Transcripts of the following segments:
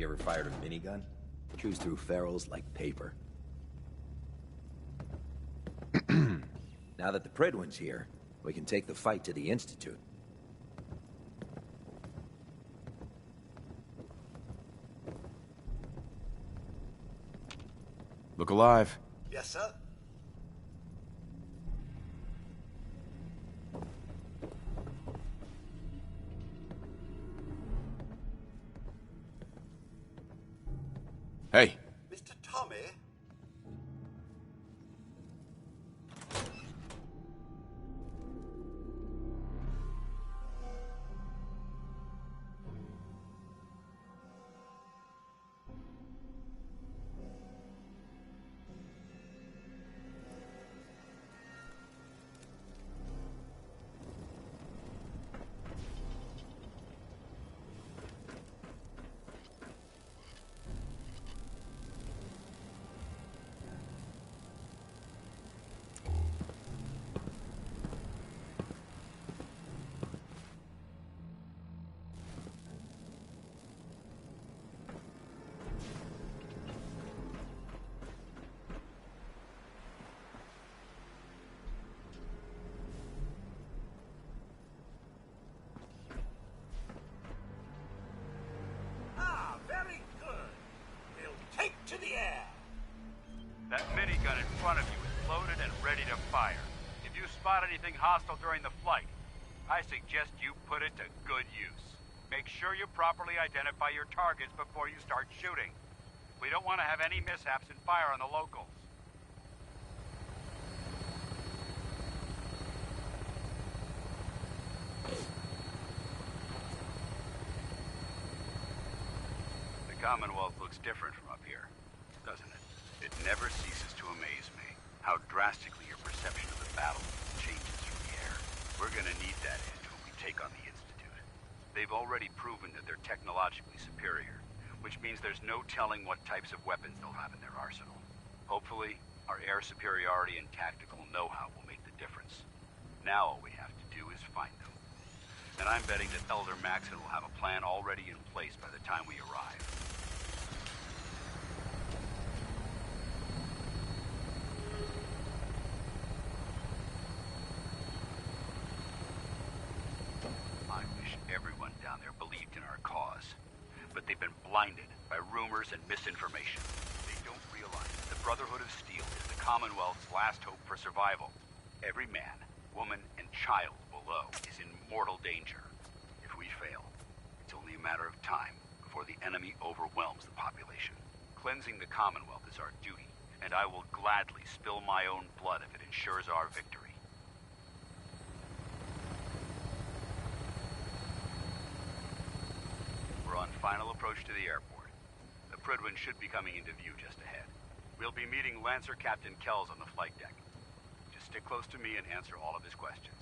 You ever fired a minigun? Chews through ferals like paper. Now that the Pridwin's here, we can take the fight to the Institute. Look alive. Yes, sir. Hey. Mr. Tommy? To the air. That minigun in front of you is loaded and ready to fire. If you spot anything hostile during the flight, I suggest you put it to good use. Make sure you properly identify your targets before you start shooting. We don't want to have any mishaps and fire on the locals. The Commonwealth looks different from up here, doesn't it? It never ceases to amaze me how drastically your perception of the battle changes from the air. We're gonna need that edge when we take on the Institute. They've already proven that they're technologically superior, which means there's no telling what types of weapons they'll have in their arsenal. Hopefully, our air superiority and tactical know-how will make the difference. Now all we have to do is find them. And I'm betting that Elder Maxon will have a plan already in place by the time we arrive. I wish everyone down there believed in our cause. But they've been blinded by rumors and misinformation. They don't realize that the Brotherhood of Steel is the Commonwealth's last hope for survival. Every man, woman, and child below is in mortal danger. If we fail, it's only a matter of time before the enemy overwhelms the population. Cleansing the Commonwealth is our duty, and I will gladly spill my own blood if it ensures our victory. We're on final approach to the airport. The Pridwin should be coming into view just ahead. We'll be meeting Lancer Captain Kells on the flight deck. Just stick close to me and answer all of his questions.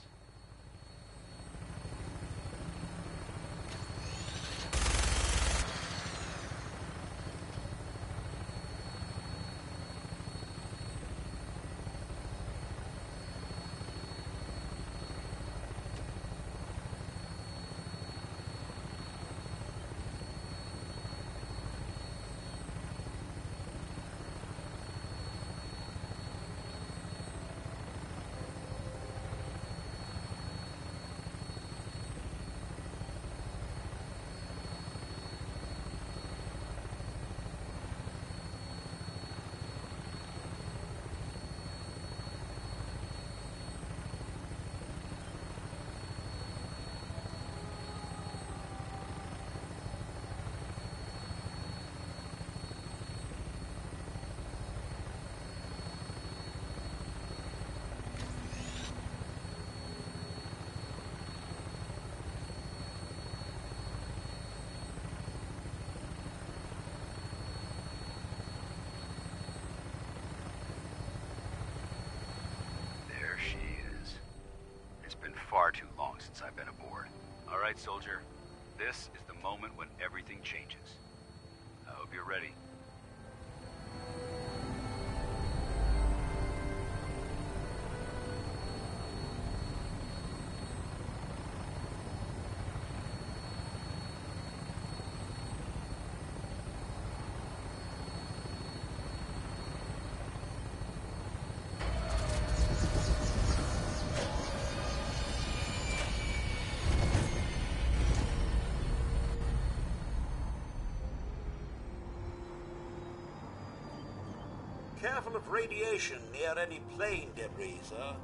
Far too long since I've been aboard. All right, soldier. This is the moment when everything changes. I hope you're ready. careful of radiation near any plane debris, sir.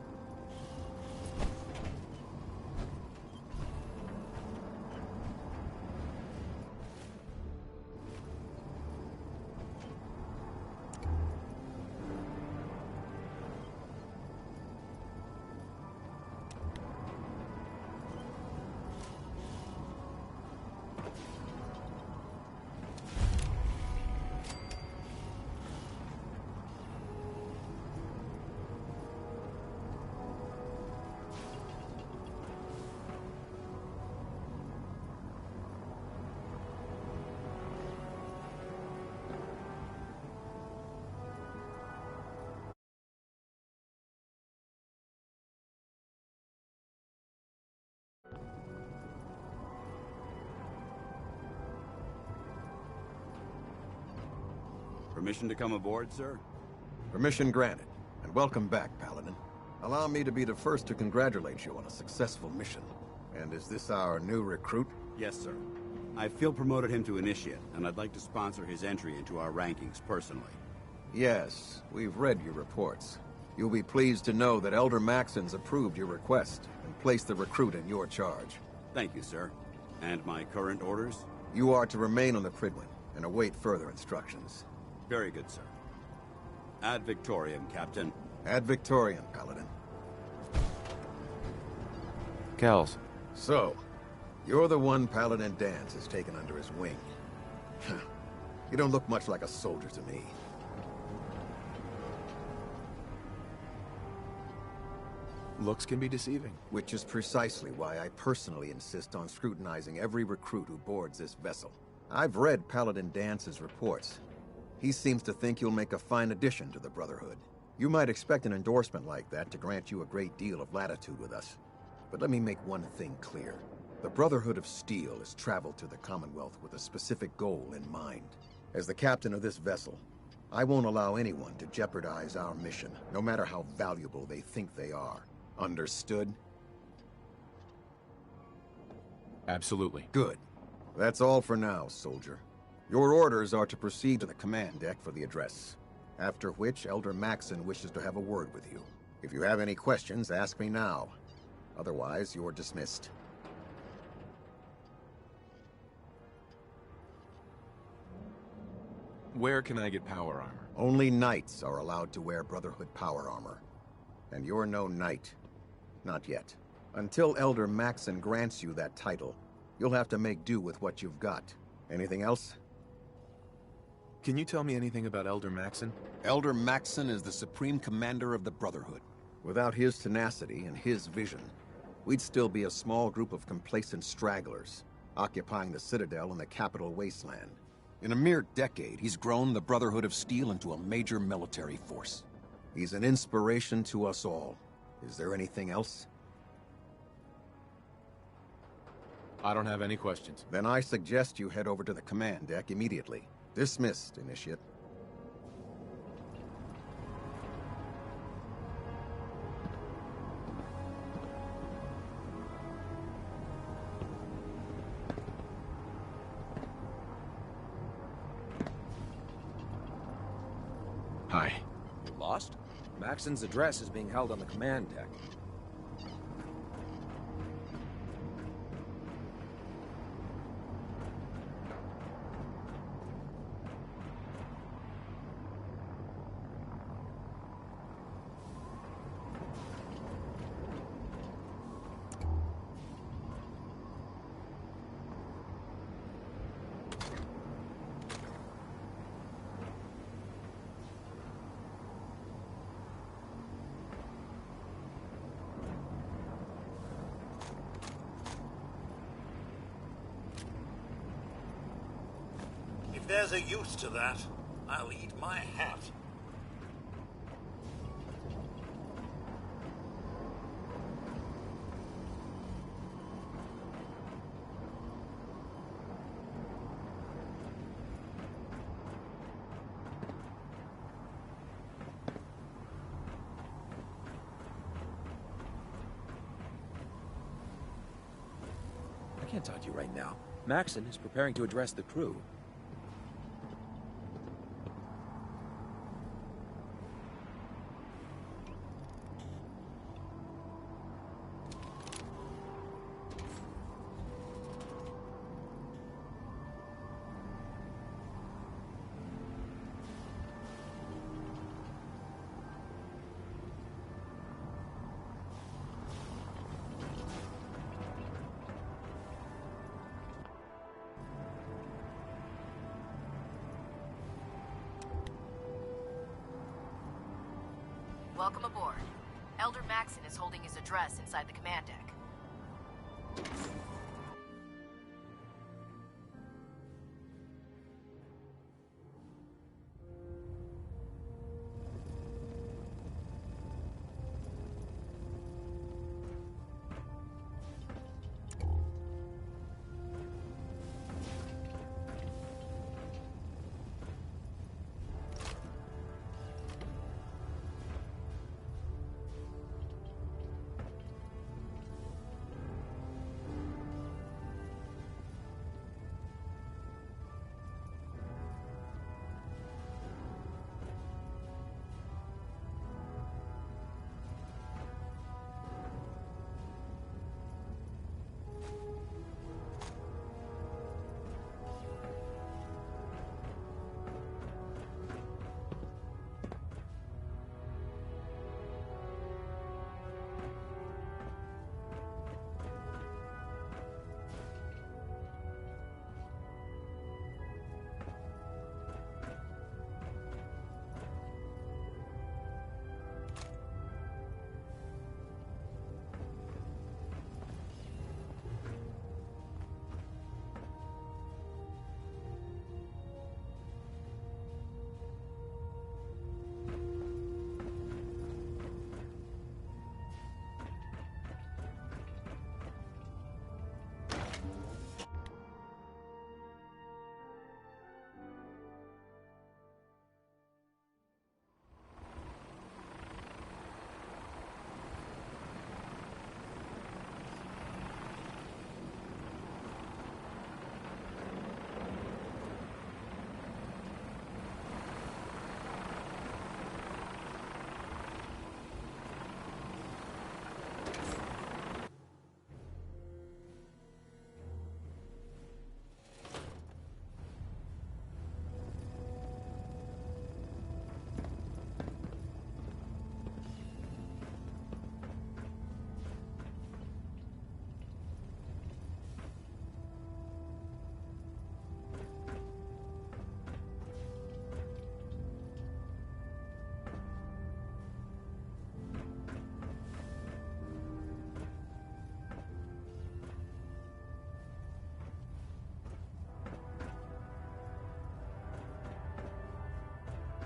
Permission to come aboard, sir? Permission granted, and welcome back, Paladin. Allow me to be the first to congratulate you on a successful mission. And is this our new recruit? Yes, sir. I feel promoted him to initiate, and I'd like to sponsor his entry into our rankings personally. Yes, we've read your reports. You'll be pleased to know that Elder Maxon's approved your request and placed the recruit in your charge. Thank you, sir. And my current orders? You are to remain on the Pridwin and await further instructions. Very good, sir. Ad Victoriam, Captain. Ad Victoriam, Paladin. Kells. So, you're the one Paladin Danse has taken under his wing. You don't look much like a soldier to me. Looks can be deceiving. Which is precisely why I personally insist on scrutinizing every recruit who boards this vessel. I've read Paladin Dance's reports. He seems to think you'll make a fine addition to the Brotherhood. You might expect an endorsement like that to grant you a great deal of latitude with us. But let me make one thing clear. The Brotherhood of Steel has traveled to the Commonwealth with a specific goal in mind. As the captain of this vessel, I won't allow anyone to jeopardize our mission, no matter how valuable they think they are. Understood? Absolutely. Good. That's all for now, soldier. Your orders are to proceed to the command deck for the address, after which Elder Maxon wishes to have a word with you. If you have any questions, ask me now. Otherwise, you're dismissed. Where can I get power armor? Only knights are allowed to wear Brotherhood power armor. And you're no knight. Not yet. Until Elder Maxon grants you that title, you'll have to make do with what you've got. Anything else? Can you tell me anything about Elder Maxon? Elder Maxon is the supreme commander of the Brotherhood. Without his tenacity and his vision, we'd still be a small group of complacent stragglers, occupying the Citadel in the capital wasteland. In a mere decade, he's grown the Brotherhood of Steel into a major military force. He's an inspiration to us all. Is there anything else? I don't have any questions. Then I suggest you head over to the command deck immediately. Dismissed, Initiate. Hi. Lost? Maxon's address is being held on the command deck. If there's a use to that, I'll eat my hat. I can't talk to you right now. Maxon is preparing to address the crew. welcome aboard. Elder Maxon is holding his address inside the command deck.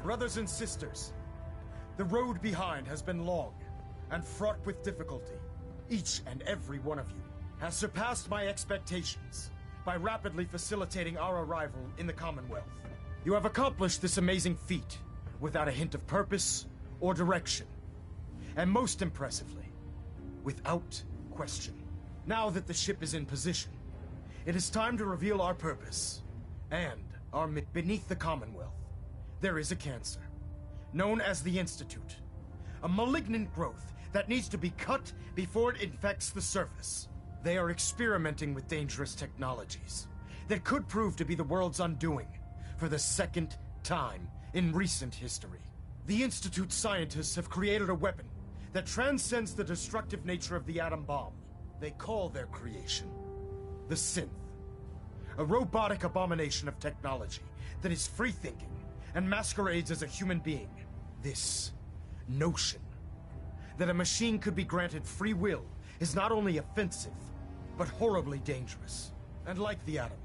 Brothers and sisters, the road behind has been long and fraught with difficulty. Each and every one of you has surpassed my expectations by rapidly facilitating our arrival in the Commonwealth. You have accomplished this amazing feat without a hint of purpose or direction, and most impressively, without question. Now that the ship is in position, it is time to reveal our purpose and our beneath the Commonwealth. There is a cancer, known as the Institute. A malignant growth that needs to be cut before it infects the surface. They are experimenting with dangerous technologies that could prove to be the world's undoing for the second time in recent history. The Institute scientists have created a weapon that transcends the destructive nature of the atom bomb. They call their creation the Synth, a robotic abomination of technology that is free-thinking and masquerades as a human being. This notion that a machine could be granted free will is not only offensive, but horribly dangerous. And like the atom,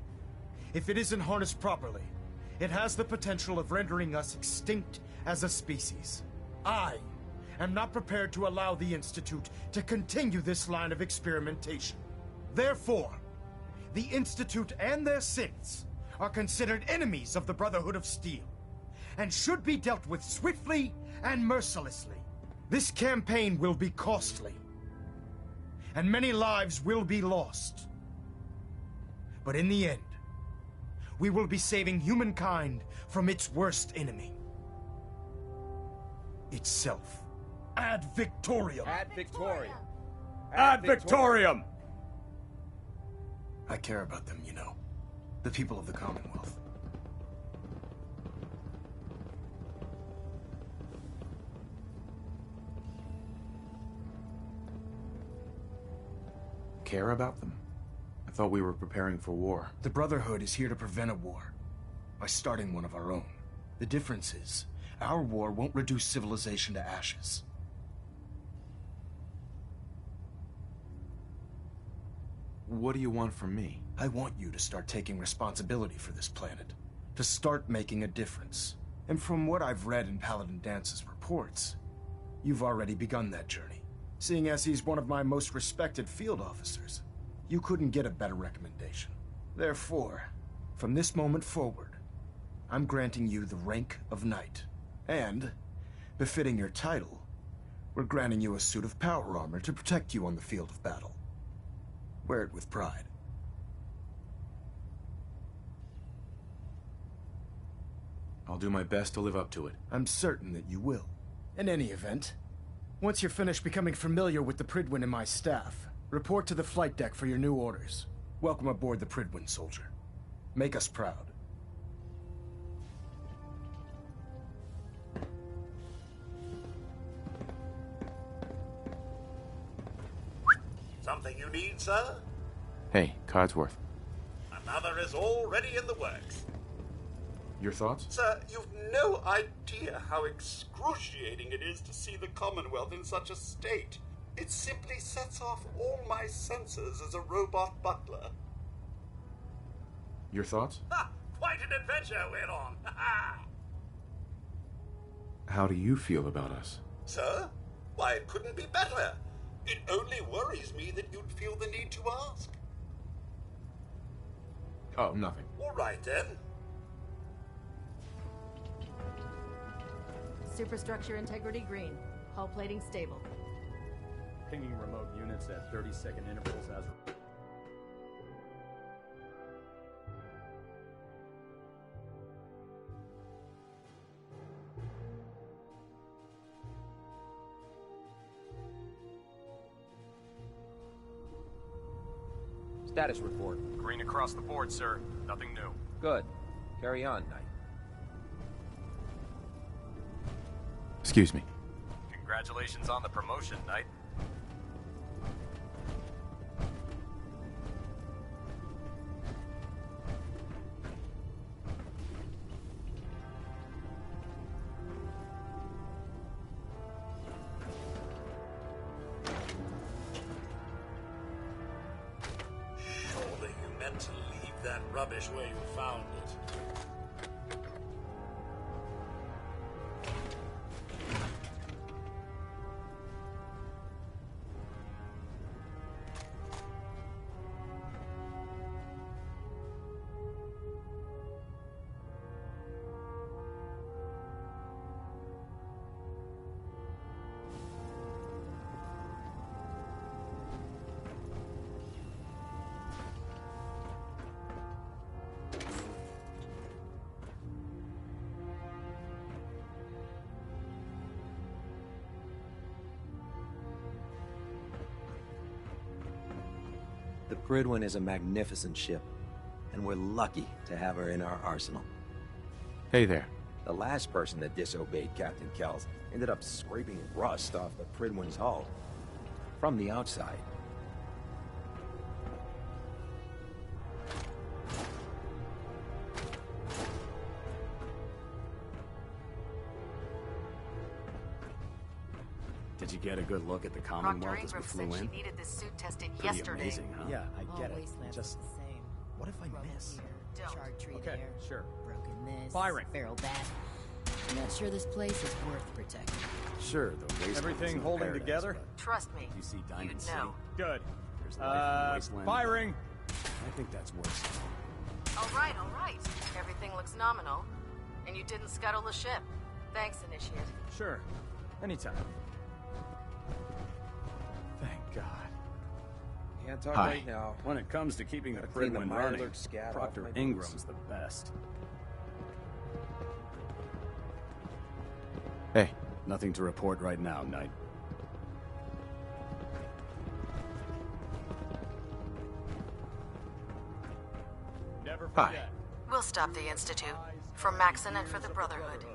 if it isn't harnessed properly, it has the potential of rendering us extinct as a species. I am not prepared to allow the Institute to continue this line of experimentation. Therefore, the Institute and their synths are considered enemies of the Brotherhood of Steel, and should be dealt with swiftly and mercilessly. This campaign will be costly, and many lives will be lost. But in the end, we will be saving humankind from its worst enemy. Itself. Ad Victoriam! Ad Victoriam! Ad Victoriam! I care about them, you know. The people of the Commonwealth. Care about them? I thought we were preparing for war. The Brotherhood is here to prevent a war by starting one of our own. The difference is, our war won't reduce civilization to ashes. What do you want from me? I want you to start taking responsibility for this planet. To start making a difference. And from what I've read in Paladin Dance's reports, you've already begun that journey. Seeing as he's one of my most respected field officers, you couldn't get a better recommendation. Therefore, from this moment forward, I'm granting you the rank of Knight. And, befitting your title, we're granting you a suit of power armor to protect you on the field of battle. Wear it with pride. I'll do my best to live up to it. I'm certain that you will. In any event, once you're finished becoming familiar with the Prydwen and my staff, report to the flight deck for your new orders. Welcome aboard the Prydwen, soldier. Make us proud. Something you need, sir? Hey, Codsworth. Another is already in the works. Your thoughts? Sir, you've no idea how excruciating it is to see the Commonwealth in such a state. It simply sets off all my senses as a robot butler. Your thoughts? Ha! Quite an adventure we're on! How do you feel about us? Sir? Why, it couldn't be better. It only worries me that you'd feel the need to ask. Oh, nothing. All right, then. Superstructure integrity green. Hull plating stable. Pinging remote units at 30-second intervals as... Status report. Green across the board, sir. Nothing new. Good. Carry on, Knight. Excuse me. Congratulations on the promotion, Knight. Surely you meant to leave that rubbish where you found it. The Prydwen is a magnificent ship, and we're lucky to have her in our arsenal. Hey there. The last person that disobeyed Captain Kells ended up scraping rust off the Prydwen's hull from the outside. Did you get a good look at the Proctor Commonwealth as we Ingram flew said she in? needed this suit tested Pretty yesterday. amazing, huh? Yeah, I get it. Wastelands Just, the same. what if I miss? Don't. Charred tree Okay, there. sure. Broken this. Firing. Feral bat. I'm not sure this place is worth protecting. Sure, the wasteland. Everything holding together? Trust me. You see You'd Diamond City? know. Good. There's life in the wasteland. Firing! I think that's worse. All right, all right. Everything looks nominal. And you didn't scuttle the ship. Thanks, Initiate. Sure. Anytime. Thank God. Can't talk Hi. right now. When it comes to keeping the Gotta clean the Prydwen Mirelurk running, scat off Proctor my boots. Ingram's the best. Hey. Nothing to report right now, Knight. Never Hi. forget. We'll stop the Institute. For Maxon and for the Brotherhood.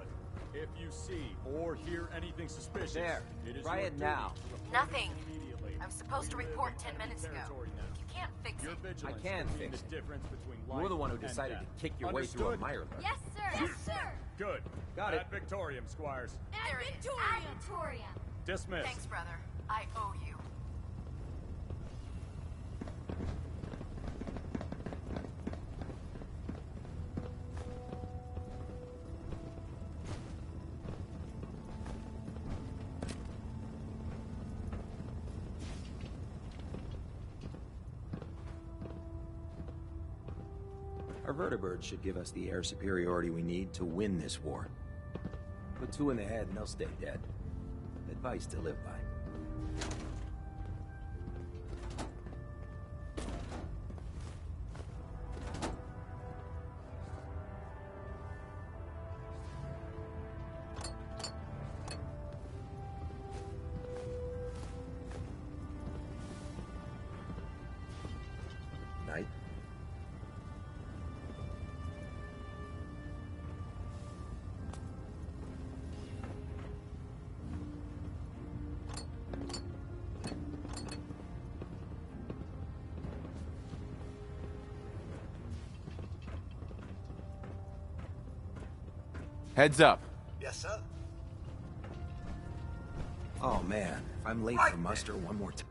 If you see or hear anything suspicious, There. it is Try your it duty now. to report Nothing. immediately. I'm supposed to We live report in 10 enemy minutes ago. territory now. You can't fix Your it. vigilance I can will mean fix the it. difference between You're the life one who and decided death. to kick your way through a Understood? Mirelurk. Yes, sir. Yes, sir. Good. Got it. Ad Victoriam, Squires. There it is. Ad Victoria. Dismissed. Thanks, brother. I owe you. Our vertibird should give us the air superiority we need to win this war. Put two in the head and they'll stay dead. Advice to live by. Night. Heads up. Yes, sir. Oh man, if I'm late for muster one more time.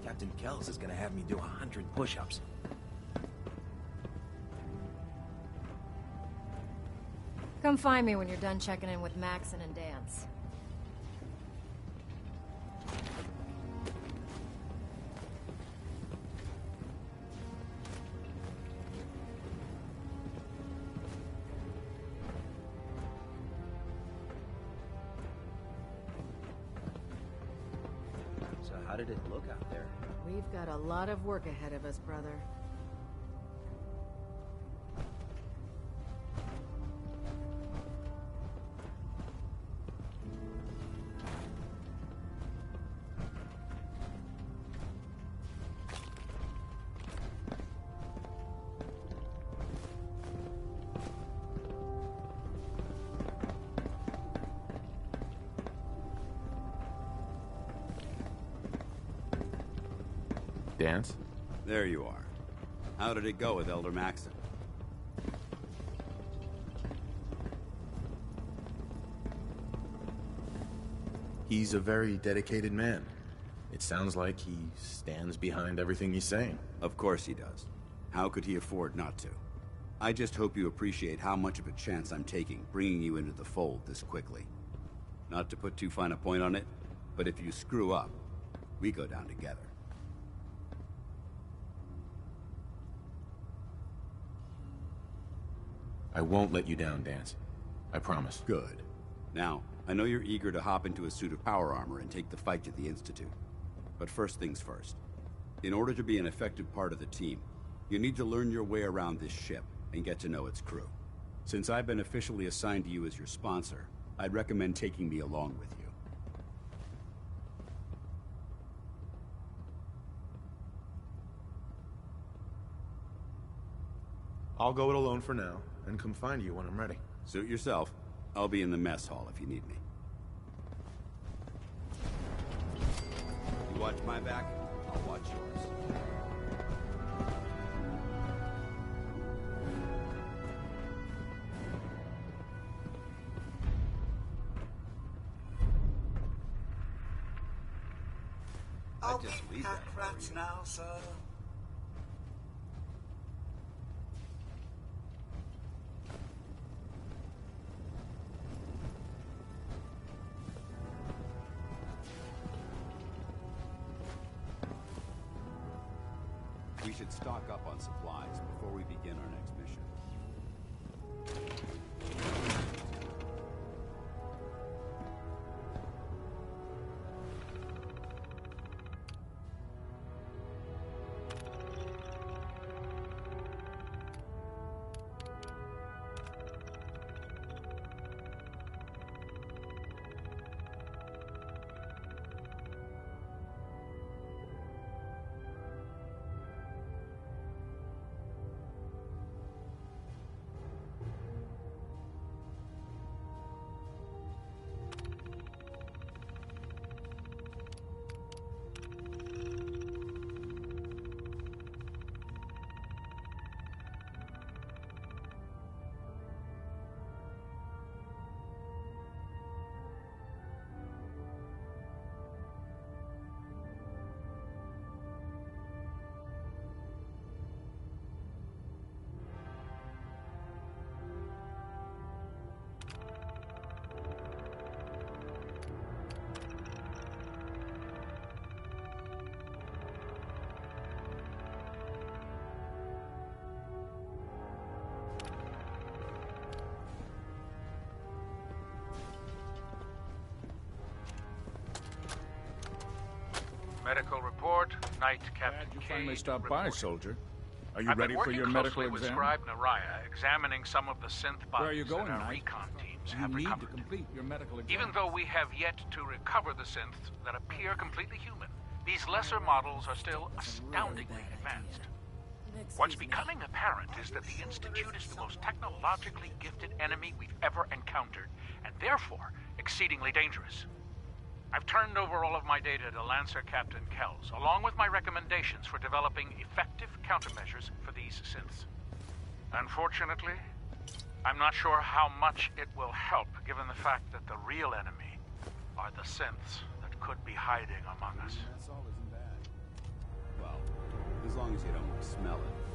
Captain Kells is gonna have me do 100 push-ups. Come find me when you're done checking in with Maxon and Dance. So how did it look out there? We've got a lot of work ahead of us, brother. Dance? There you are. How did it go with Elder Maxon? He's a very dedicated man. It sounds like he stands behind everything he's saying. Of course he does. How could he afford not to? I just hope you appreciate how much of a chance I'm taking, bringing you into the fold this quickly. Not to put too fine a point on it, but if you screw up, we go down together. I won't let you down, Dance. I promise. Good. Now, I know you're eager to hop into a suit of power armor and take the fight to the Institute. But first things first. In order to be an effective part of the team, you need to learn your way around this ship and get to know its crew. Since I've been officially assigned to you as your sponsor, I'd recommend taking me along with you. I'll go it alone for now, and come find you when I'm ready. Suit yourself. I'll be in the mess hall if you need me. You watch my back, I'll watch yours. Are just we read pack that rats now, sir? We should stock up on supplies before we begin our next mission. Medical report, Knight Captain Glad you K finally stopped by, reporting. soldier. Are you I've ready been for working your medical closely with exam? Scribe Naraya, examining some of the synth bodies Where are you going, that our Knight? recon teams You have need recovered. to complete your medical exam. Even though we have yet to recover the synths that appear completely human, these lesser models are still astoundingly advanced. What's becoming apparent is that the Institute is the most technologically gifted enemy we've ever encountered, and therefore exceedingly dangerous. I've turned over all of my data to Lancer Captain Kells, along with my recommendations for developing effective countermeasures for these synths. Unfortunately, I'm not sure how much it will help, given the fact that the real enemy are the synths that could be hiding among us. That's all isn't bad. Well, as long as you don't smell it.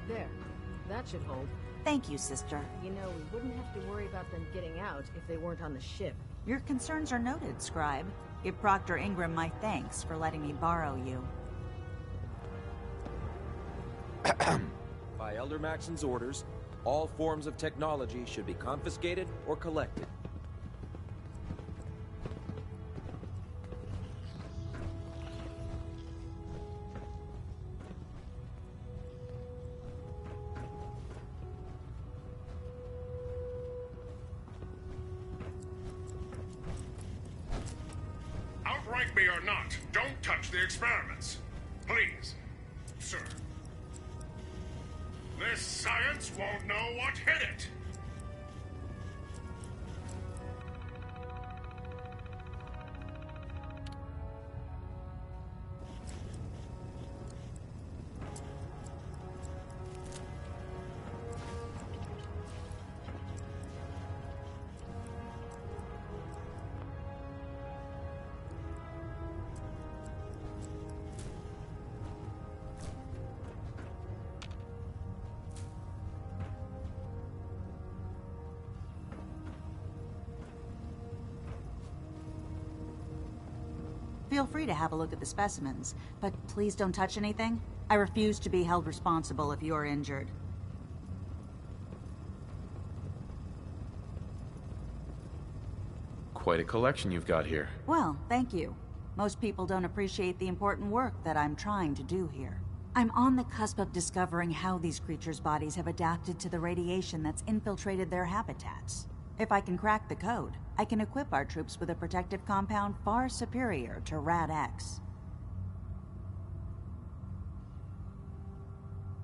There. That should hold. Thank you, sister. You know, we wouldn't have to worry about them getting out if they weren't on the ship. Your concerns are noted, Scribe. Give Proctor Ingram my thanks for letting me borrow you. By Elder Maxon's orders, all forms of technology should be confiscated or collected. Outrank me or not, don't touch the experiments. Please, sir. This science won't know what hit it. Feel free to have a look at the specimens, but please don't touch anything. I refuse to be held responsible if you are injured. Quite a collection you've got here. Well, thank you. Most people don't appreciate the important work that I'm trying to do here. I'm on the cusp of discovering how these creatures' bodies have adapted to the radiation that's infiltrated their habitats. If I can crack the code, I can equip our troops with a protective compound far superior to Rad-X.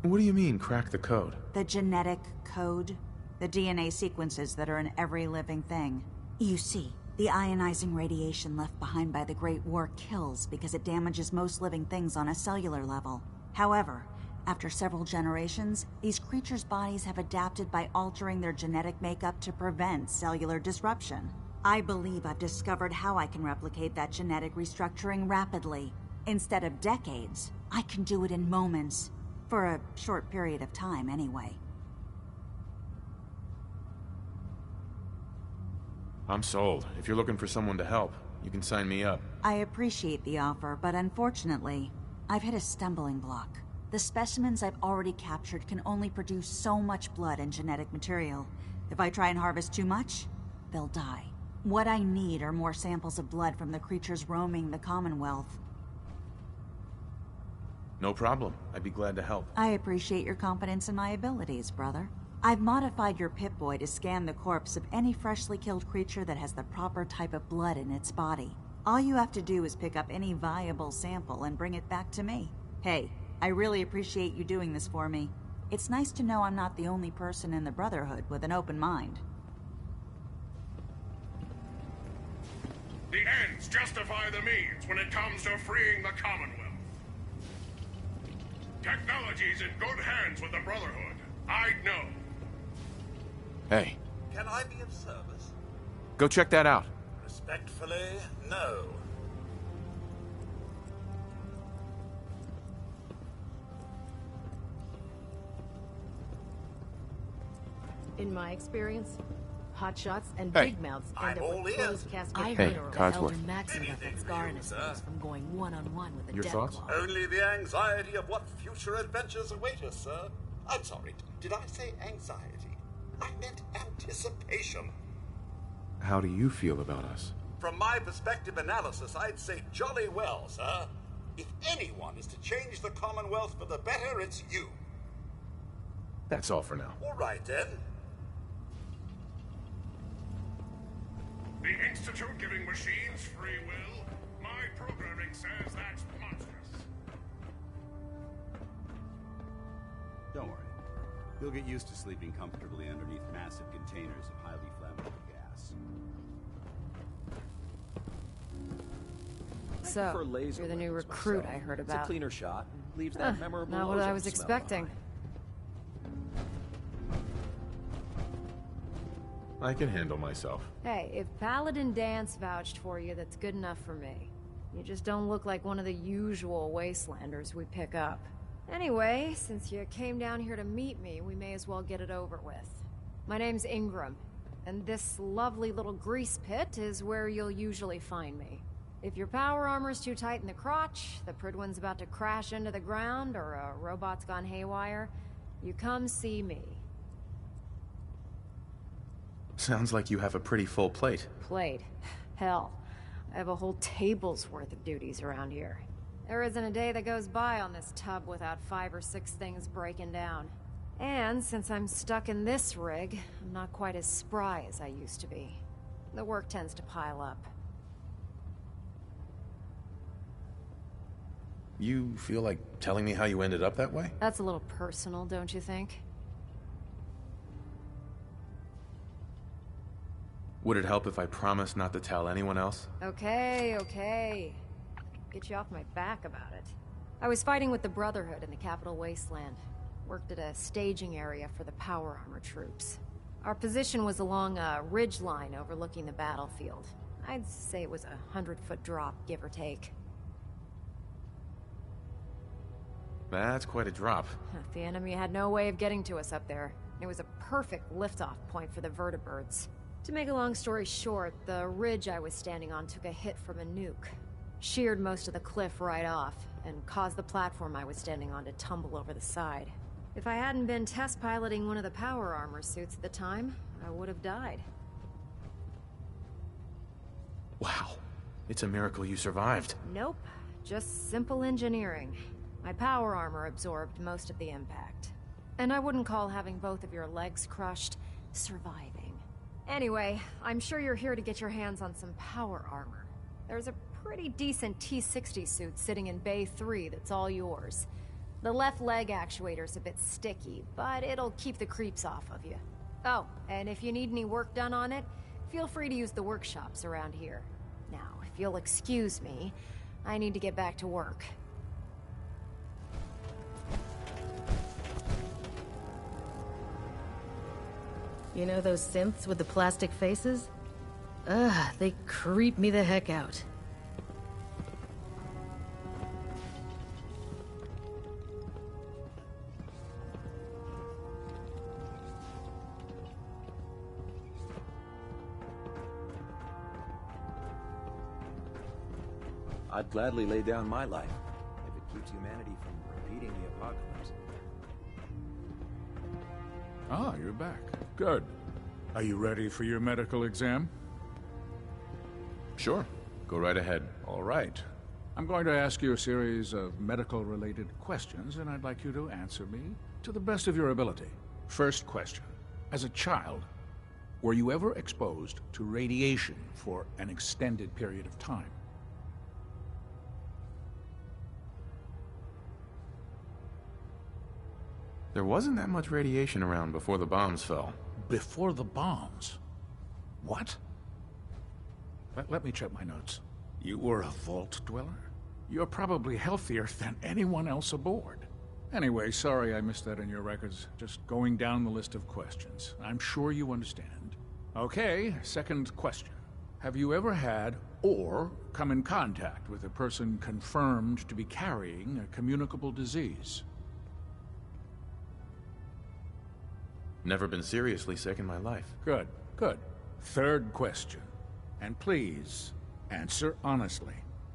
What do you mean, crack the code? The genetic code. The DNA sequences that are in every living thing. You see, the ionizing radiation left behind by the Great War kills because it damages most living things on a cellular level. However, after several generations, these creatures' bodies have adapted by altering their genetic makeup to prevent cellular disruption. I believe I've discovered how I can replicate that genetic restructuring rapidly. Instead of decades, I can do it in moments. For a short period of time, anyway. I'm sold. If you're looking for someone to help, you can sign me up. I appreciate the offer, but unfortunately, I've hit a stumbling block. The specimens I've already captured can only produce so much blood and genetic material. If I try and harvest too much, they'll die. What I need are more samples of blood from the creatures roaming the Commonwealth. No problem. I'd be glad to help. I appreciate your confidence in my abilities, brother. I've modified your Pip-Boy to scan the corpse of any freshly killed creature that has the proper type of blood in its body. All you have to do is pick up any viable sample and bring it back to me. Hey, I really appreciate you doing this for me. It's nice to know I'm not the only person in the Brotherhood with an open mind. The ends justify the means when it comes to freeing the Commonwealth. Technology's in good hands with the Brotherhood. I'd know. Hey, Can I be of service? Go check that out. Respectfully, no. In my experience, hotshots and Hey. big mouths I'm end up all with ears. closed casket I Hey, funerals. heard Codsworth. Elder Maxon got that scar in his face from going one-on-one with a Your death thoughts? claw. Only the anxiety of what future adventures await us, sir. I'm sorry, did I say anxiety? I meant anticipation. How do you feel about us? From my perspective analysis, I'd say jolly well, sir. If anyone is to change the Commonwealth for the better, it's you. That's all for now. All right, then. The Institute giving machines free will? My programming says that's monstrous. Don't worry. You'll get used to sleeping comfortably underneath massive containers of highly flammable gas. So, you're the new recruit I heard about. It's a cleaner shot. Leaves that memorable Not what I ozone was smell expecting. behind. I can handle myself. Hey, if Paladin Dance vouched for you, that's good enough for me. You just don't look like one of the usual wastelanders we pick up. Anyway, since you came down here to meet me, we may as well get it over with. My name's Ingram, and this lovely little grease pit is where you'll usually find me. If your power armor's too tight in the crotch, the Pridwin's about to crash into the ground, or a robot's gone haywire, you come see me. Sounds like you have a pretty full plate. Plate. Hell, I have a whole table's worth of duties around here. There isn't a day that goes by on this tub without 5 or 6 things breaking down. And since I'm stuck in this rig, I'm not quite as spry as I used to be. The work tends to pile up. You feel like telling me how you ended up that way? That's a little personal, don't you think? Would it help if I promised not to tell anyone else? Okay, okay. Get you off my back about it. I was fighting with the Brotherhood in the Capital Wasteland. Worked at a staging area for the power armor troops. Our position was along a ridge line overlooking the battlefield. I'd say it was a 100-foot drop, give or take. That's quite a drop. The enemy had no way of getting to us up there. It was a perfect liftoff point for the vertibirds. To make a long story short, the ridge I was standing on took a hit from a nuke. Sheared most of the cliff right off, and caused the platform I was standing on to tumble over the side. If I hadn't been test piloting one of the power armor suits at the time, I would have died. Wow. It's a miracle you survived. Nope. Just simple engineering. My power armor absorbed most of the impact. And I wouldn't call having both of your legs crushed surviving. Anyway, I'm sure you're here to get your hands on some power armor. There's a pretty decent T-60 suit sitting in Bay 3 that's all yours. The left leg actuator's a bit sticky, but it'll keep the creeps off of you. Oh, and if you need any work done on it, feel free to use the workshops around here. Now, if you'll excuse me, I need to get back to work. You know those synths with the plastic faces? Ugh, they creep me the heck out. I'd gladly lay down my life if it keeps humanity from repeating the apocalypse. Ah, you're back. Good. Are you ready for your medical exam? Sure. Go right ahead. All right. I'm going to ask you a series of medical-related questions, and I'd like you to answer me to the best of your ability. First question. As a child, were you ever exposed to radiation for an extended period of time? There wasn't that much radiation around before the bombs fell. Before the bombs? What? Let me check my notes. You were a vault dweller? You're probably healthier than anyone else aboard. Anyway, sorry I missed that in your records. Just going down the list of questions. I'm sure you understand. Okay, second question. Have you ever had or come in contact with a person confirmed to be carrying a communicable disease? Never been seriously sick in my life. Good, good. Third question. And please, answer honestly.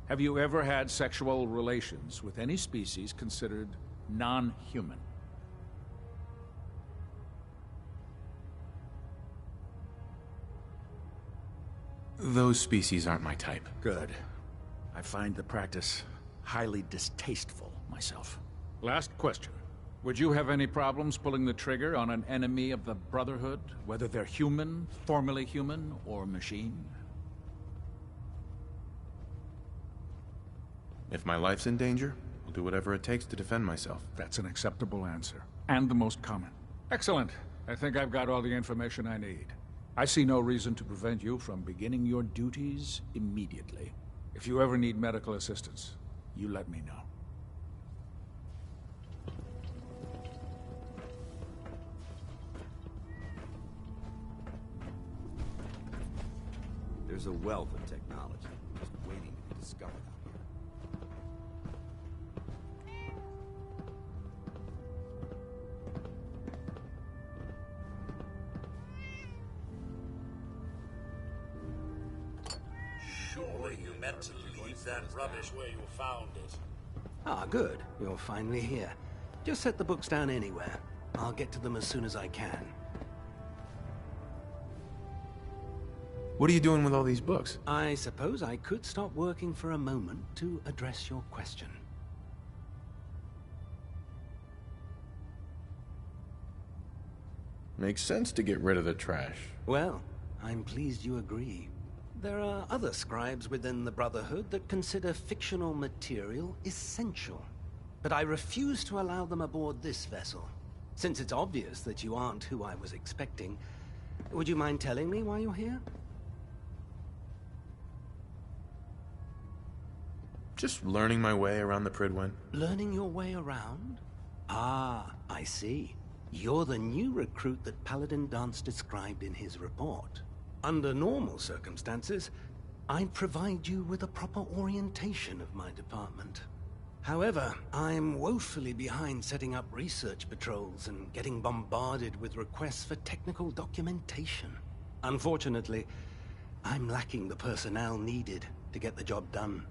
Have you ever had sexual relations with any species considered non-human? Those species aren't my type. Good. I find the practice highly distasteful myself. Last question. Would you have any problems pulling the trigger on an enemy of the Brotherhood, whether they're human, formerly human, or machine? If my life's in danger, I'll do whatever it takes to defend myself. That's an acceptable answer, and the most common. Excellent. I think I've got all the information I need. I see no reason to prevent you from beginning your duties immediately. If you ever need medical assistance, you let me know. There's a wealth of technology just waiting to be discovered out here. Surely you meant to leave that rubbish where you found it. Ah, good. You're finally here. Just set the books down anywhere. I'll get to them as soon as I can. What are you doing with all these books? I suppose I could stop working for a moment to address your question. Makes sense to get rid of the trash. Well, I'm pleased you agree. There are other scribes within the Brotherhood that consider fictional material essential. But I refuse to allow them aboard this vessel. Since it's obvious that you aren't who I was expecting, would you mind telling me why you're here? Just learning my way around the Pridwen. Learning your way around? Ah, I see. You're the new recruit that Paladin Danse described in his report. Under normal circumstances, I'd provide you with a proper orientation of my department. However, I'm woefully behind setting up research patrols and getting bombarded with requests for technical documentation. Unfortunately, I'm lacking the personnel needed to get the job done.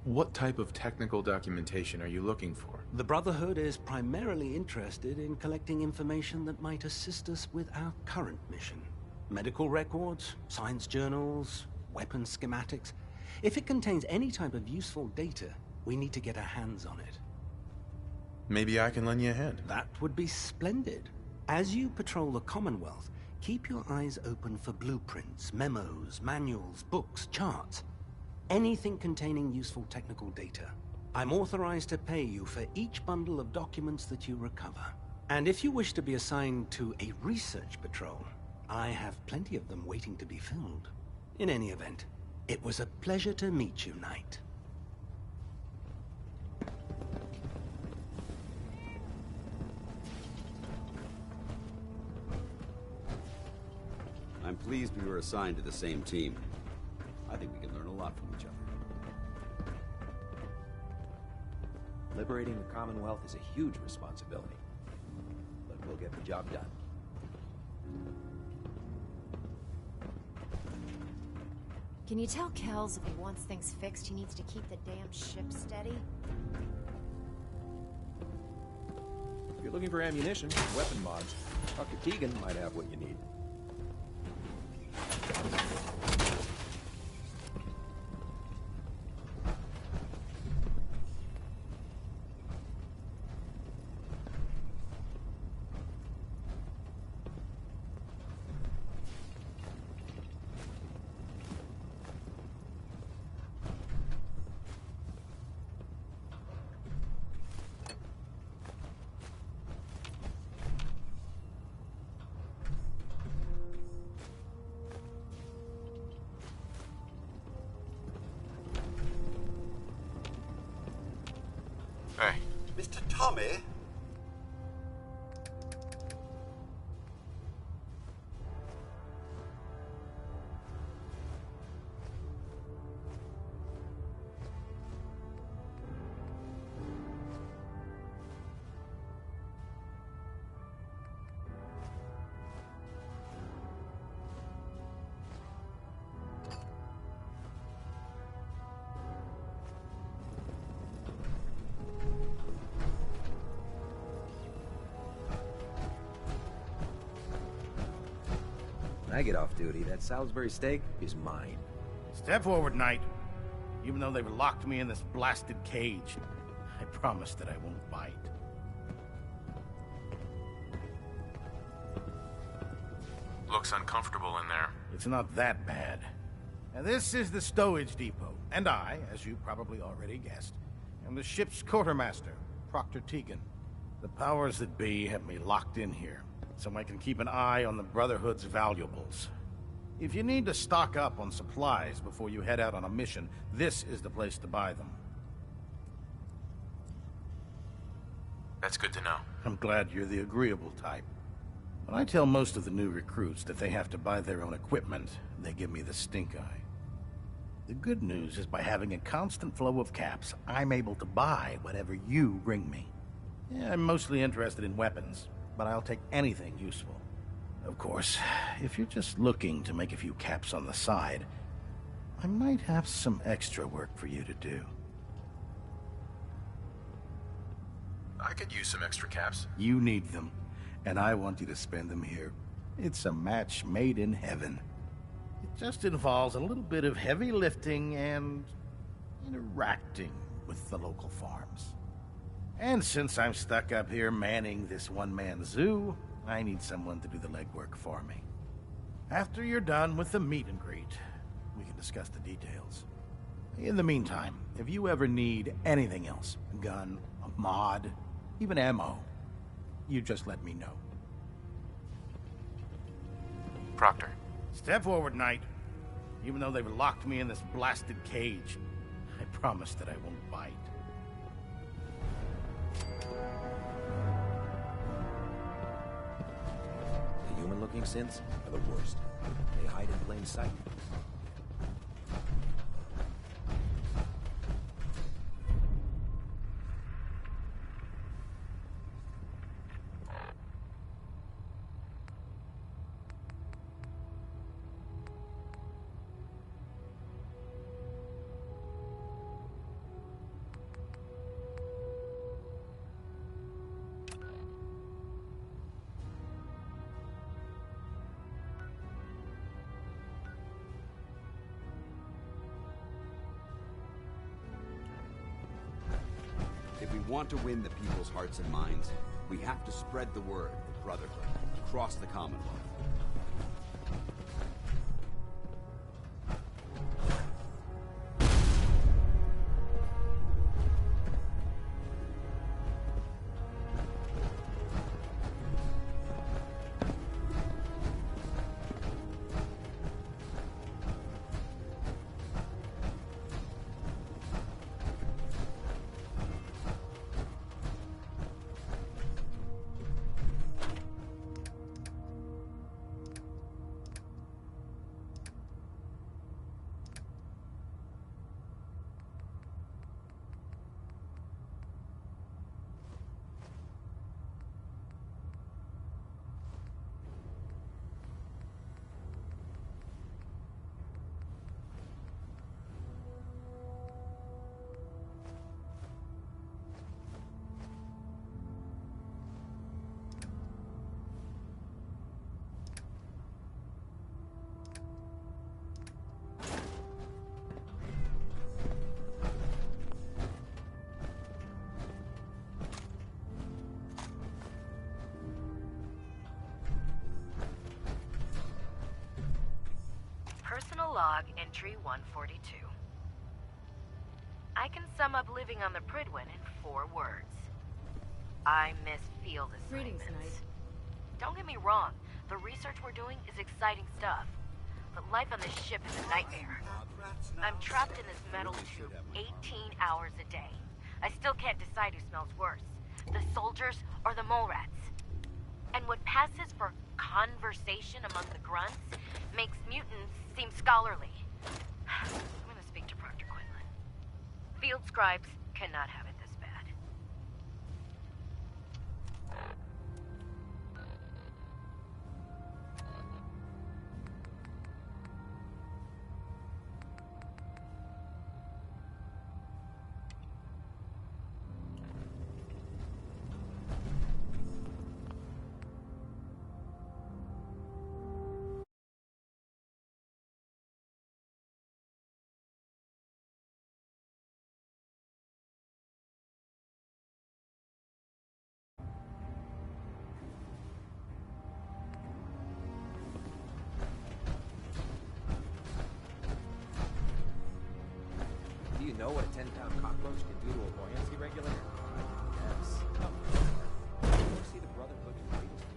What type of technical documentation are you looking for? The Brotherhood is primarily interested in collecting information that might assist us with our current mission. Medical records, science journals, weapon schematics. If it contains any type of useful data, we need to get our hands on it. Maybe I can lend you a hand. That would be splendid. As you patrol the Commonwealth, keep your eyes open for blueprints, memos, manuals, books, charts. Anything containing useful technical data. I'm authorized to pay you for each bundle of documents that you recover. And if you wish to be assigned to a research patrol, I have plenty of them waiting to be filled. In any event, it was a pleasure to meet you, Knight. I'm pleased we were assigned to the same team. I think we can learn a lot from each other. Liberating the Commonwealth is a huge responsibility, but we'll get the job done. Can you tell Kells if he wants things fixed, he needs to keep the damn ship steady? If you're looking for ammunition, weapon mods, Dr. Keegan might have what you need. Mr. Tommy? I get off duty, that Salisbury steak is mine. Step forward, Knight. Even though they've locked me in this blasted cage, I promise that I won't bite. Looks uncomfortable in there. It's not that bad. Now, this is the stowage depot, and I, as you probably already guessed, am the ship's quartermaster, Proctor Tegan. The powers that be have me locked in here, so I can keep an eye on the Brotherhood's valuables. If you need to stock up on supplies before you head out on a mission, this is the place to buy them. That's good to know. I'm glad you're the agreeable type. When I tell most of the new recruits that they have to buy their own equipment, they give me the stink eye. The good news is by having a constant flow of caps, I'm able to buy whatever you bring me. Yeah, I'm mostly interested in weapons, but I'll take anything useful. Of course, if you're just looking to make a few caps on the side, I might have some extra work for you to do. I could use some extra caps. You need them, and I want you to spend them here. It's a match made in heaven. It just involves a little bit of heavy lifting and interacting with the local farms. And since I'm stuck up here manning this one-man zoo, I need someone to do the legwork for me. After you're done with the meet and greet, we can discuss the details. In the meantime, if you ever need anything else, a gun, a mod, even ammo, you just let me know. Proctor. Step forward, Knight. Even though they've locked me in this blasted cage, I promise that I won't bite. The human-looking synths are the worst. They hide in plain sight. If we want to win the people's hearts and minds, we have to spread the word of the Brotherhood across the Commonwealth. Personal log entry 142. I can sum up living on the Pridwin in 4 words. I miss field assignments. Greetings, Knight. Don't get me wrong, the research we're doing is exciting stuff. But life on this ship is a nightmare. I'm trapped in this metal tube 18 hours a day. I still can't decide who smells worse, the soldiers or the mole rats. And what passes for conversation among the grunts makes mutants seem scholarly. I'm gonna speak to Proctor Quinlan. Field scribes cannot have it this bad. know what a 10-pound cockroach can do to a buoyancy regulator? I guess. Oh, you see the Brotherhood's latest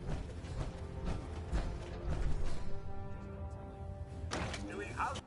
Doing out.